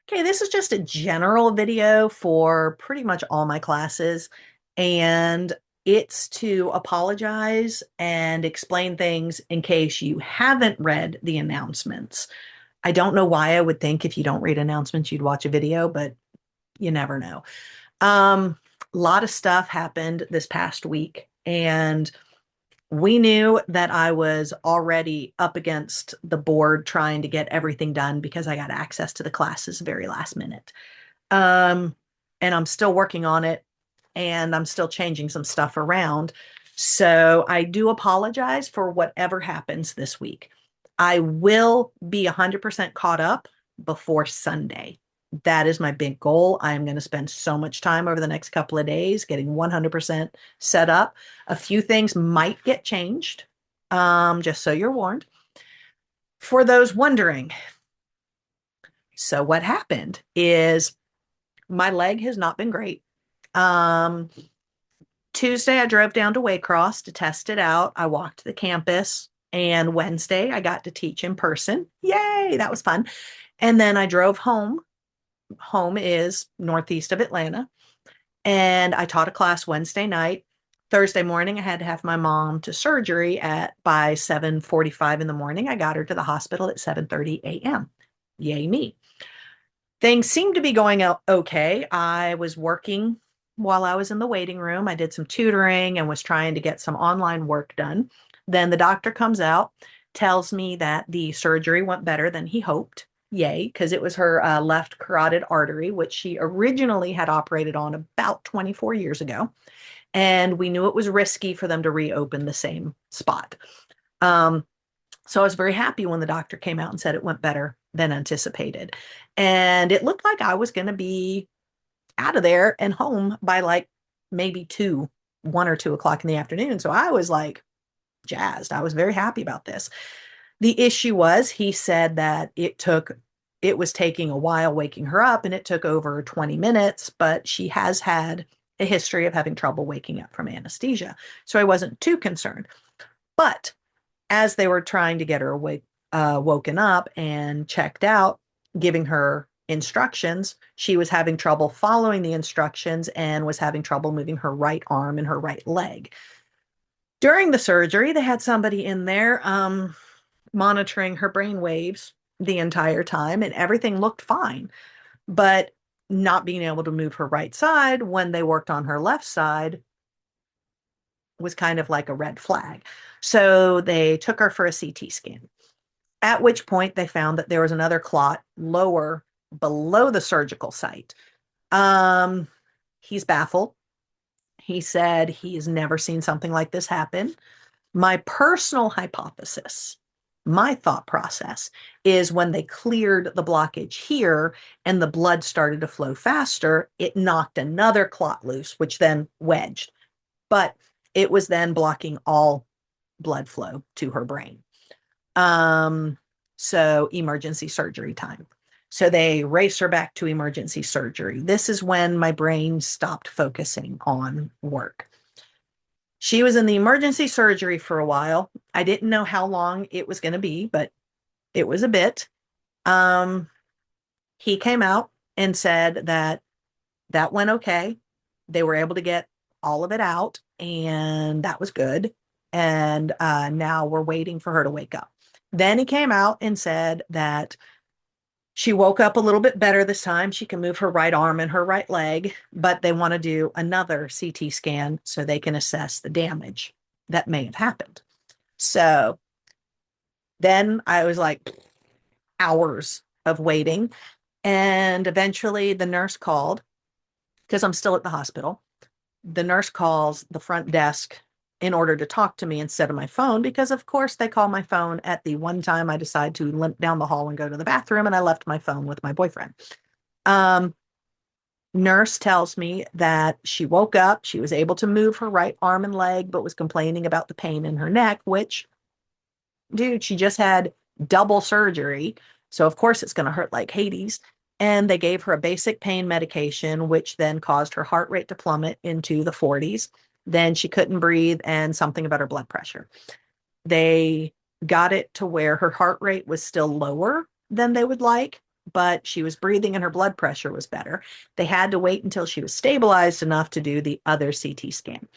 Okay, this is just a general video for pretty much all my classes, and it's to apologize and explain things in case you haven't read the announcements. I don't know why I would think if you don't read announcements, you'd watch a video, but you never know. A lot of stuff happened this past week, and we knew that I was already up against the board trying to get everything done because I got access to the classes very last minute. Um, and I'm still working on it and I'm still changing some stuff around. So I do apologize for whatever happens this week. I will be 100% caught up before Sunday. That is my big goal. I'm going to spend so much time over the next couple of days getting 100% set up. A few things might get changed, just so you're warned. For those wondering, so what happened is my leg has not been great. Um, Tuesday, I drove down to Waycross to test it out. I walked the campus, and Wednesday, I got to teach in person. Yay, that was fun. And then I drove home. Home is northeast of Atlanta. And I taught a class Wednesday night. Thursday morning, I had to have my mom to surgery at by 7:45 in the morning. I got her to the hospital at 7:30 a.m. Yay me. Things seemed to be going out okay. I was working while I was in the waiting room. I did some tutoring and was trying to get some online work done. Then the doctor comes out, tells me that the surgery went better than he hoped. Yay, because it was her left carotid artery, which she originally had operated on about 24 years ago. And we knew it was risky for them to reopen the same spot. Um, so I was very happy when the doctor came out and said it went better than anticipated. And it looked like I was going to be out of there and home by like maybe 1 or 2 o'clock in the afternoon. So I was like jazzed. I was very happy about this. The issue was he said that it was taking a while waking her up and it took over 20 minutes, but she has had a history of having trouble waking up from anesthesia. So I wasn't too concerned. But as they were trying to get her woken up and checked out, giving her instructions, she was having trouble following the instructions and was having trouble moving her right arm and her right leg. During the surgery, they had somebody in there monitoring her brain waves the entire time, and everything looked fine. But not being able to move her right side when they worked on her left side was kind of like a red flag. So they took her for a CT scan, at which point they found that there was another clot lower below the surgical site. Um, he's baffled. He said he's never seen something like this happen. My personal hypothesis, my thought process is when they cleared the blockage here and the blood started to flow faster, it knocked another clot loose, which then wedged. But it was then blocking all blood flow to her brain. Um, so emergency surgery time. So they race her back to emergency surgery. This is when my brain stopped focusing on work. She was in the emergency surgery for a while. I didn't know how long it was going to be, but it was a bit. Um, he came out and said that that went okay. They were able to get all of it out, and that was good. And now we're waiting for her to wake up. Then he came out and said that she woke up a little bit better this time. She can move her right arm and her right leg, but they want to do another CT scan so they can assess the damage that may have happened. So then I was like, hours of waiting. And eventually the nurse called because I'm still at the hospital. The nurse calls the front desk in order to talk to me instead of my phone, because of course they call my phone at the one time I decide to limp down the hall and go to the bathroom, and I left my phone with my boyfriend. Um, Nurse tells me that she woke up, she was able to move her right arm and leg, but was complaining about the pain in her neck, which, dude, she just had double surgery. So of course it's going to hurt like Hades. And they gave her a basic pain medication, which then caused her heart rate to plummet into the 40s. Then she couldn't breathe and something about her blood pressure. They got it to where her heart rate was still lower than they would like, but she was breathing and her blood pressure was better. They had to wait until she was stabilized enough to do the other CT scan.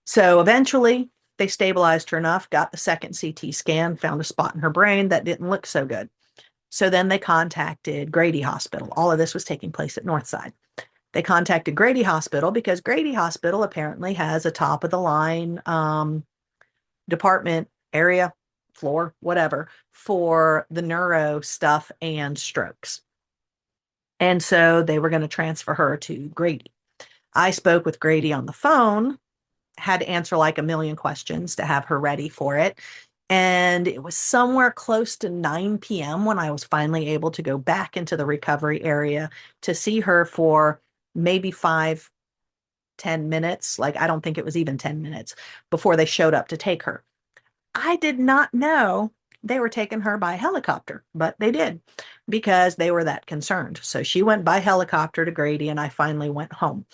So eventually they stabilized her enough, got the second CT scan, found a spot in her brain that didn't look so good. So then they contacted Grady Hospital. All of this was taking place at Northside. They contacted Grady Hospital because Grady Hospital apparently has a top of the line department, area, floor, whatever, for the neuro stuff and strokes. And so they were going to transfer her to Grady. I spoke with Grady on the phone, had to answer like a million questions to have her ready for it. And it was somewhere close to 9 p.m. when I was finally able to go back into the recovery area to see her for maybe 5-10 minutes. Like, I don't think it was even 10 minutes before they showed up to take her. I did not know they were taking her by helicopter, but they did because they were that concerned. So she went by helicopter to Grady, and I finally went home.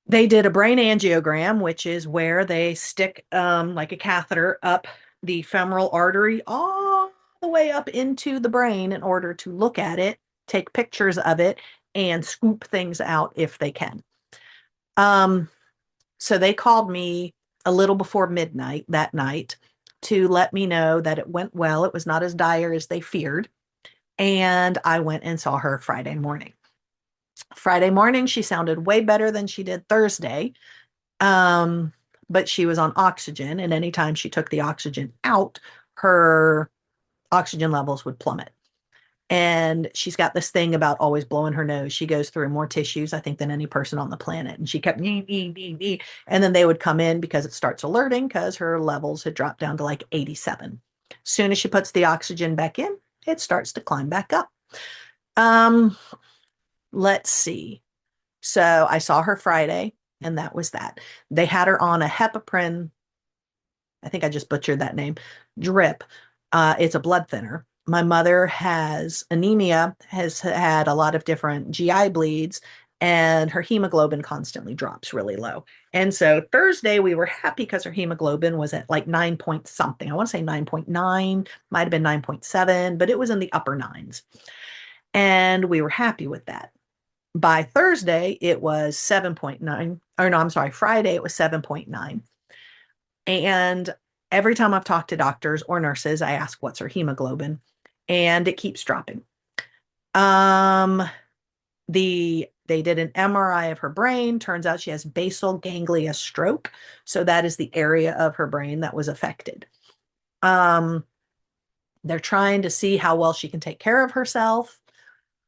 They did a brain angiogram, which is where they stick like a catheter up the femoral artery all the way up into the brain in order to look at it, take pictures of it, and scoop things out if they can. Um, so they called me a little before midnight that night to let me know that it went well. It was not as dire as they feared. And I went and saw her Friday morning. Friday morning, she sounded way better than she did Thursday. Um, but she was on oxygen, and anytime she took the oxygen out, her oxygen levels would plummet. And she's got this thing about always blowing her nose. She goes through more tissues, I think, than any person on the planet. And she kept, nee, nee, nee, nee. And then they would come in because it starts alerting because her levels had dropped down to like 87. As soon as she puts the oxygen back in, it starts to climb back up. Um, let's see. So I saw her Friday, and that was that. They had her on a heparin, I think I just butchered that name, drip. It's a blood thinner. My mother has anemia, has had a lot of different GI bleeds, and her hemoglobin constantly drops really low. And so Thursday, we were happy because her hemoglobin was at like 9 point something. I want to say 9.9, might have been 9.7, but it was in the upper nines. And we were happy with that. By Thursday, it was 7.9, or no, I'm sorry, Friday, it was 7.9. And every time I've talked to doctors or nurses, I ask, what's her hemoglobin? And it keeps dropping. Um, they did an MRI of her brain. Turns out she has basal ganglia stroke. So that is the area of her brain that was affected. Um, they're trying to see how well she can take care of herself.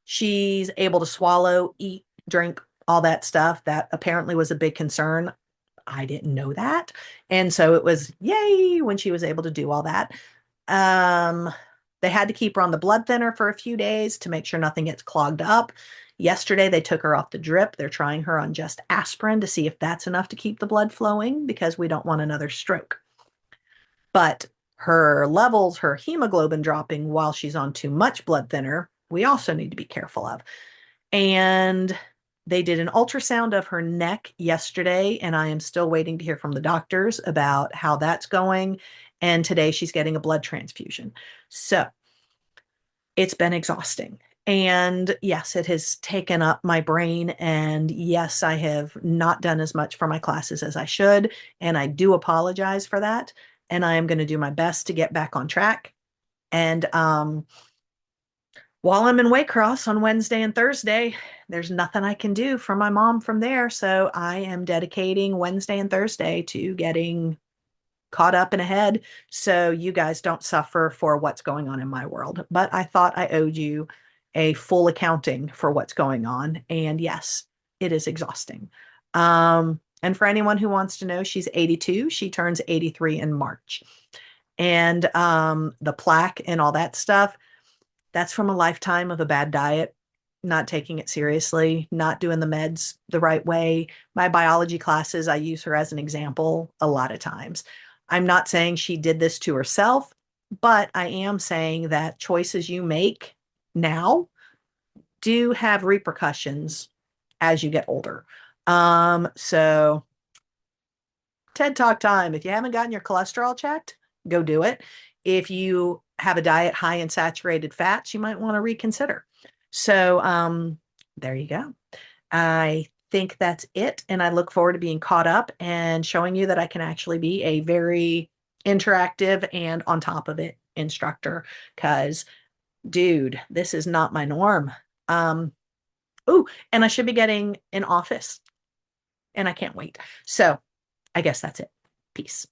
She's able to swallow, eat, drink, all that stuff. That apparently was a big concern. I didn't know that. And so it was yay when she was able to do all that. Um, they had to keep her on the blood thinner for a few days to make sure nothing gets clogged up. Yesterday, they took her off the drip. They're trying her on just aspirin to see if that's enough to keep the blood flowing because we don't want another stroke. But her levels, her hemoglobin dropping while she's on too much blood thinner, we also need to be careful of. And they did an ultrasound of her neck yesterday, and I am still waiting to hear from the doctors about how that's going. And today she's getting a blood transfusion. So it's been exhausting. And yes, it has taken up my brain. And yes, I have not done as much for my classes as I should. And I do apologize for that. And I am going to do my best to get back on track. And while I'm in Waycross on Wednesday and Thursday, there's nothing I can do for my mom from there. So I am dedicating Wednesday and Thursday to getting caught up and ahead so you guys don't suffer for what's going on in my world. But I thought I owed you a full accounting for what's going on. And yes, it is exhausting. And for anyone who wants to know, she's 82. She turns 83 in March. And the plaque and all that stuff, that's from a lifetime of a bad diet, not taking it seriously, not doing the meds the right way. My biology classes, I use her as an example a lot of times. I'm not saying she did this to herself, but I am saying that choices you make now do have repercussions as you get older. So TED Talk time. If you haven't gotten your cholesterol checked, go do it. If you have a diet high in saturated fats, you might want to reconsider. So, there you go. I think that's it. And I look forward to being caught up and showing you that I can actually be a very interactive and on top of it instructor. Because, dude, this is not my norm. Um, oh, and I should be getting an office, and I can't wait. So I guess that's it. Peace.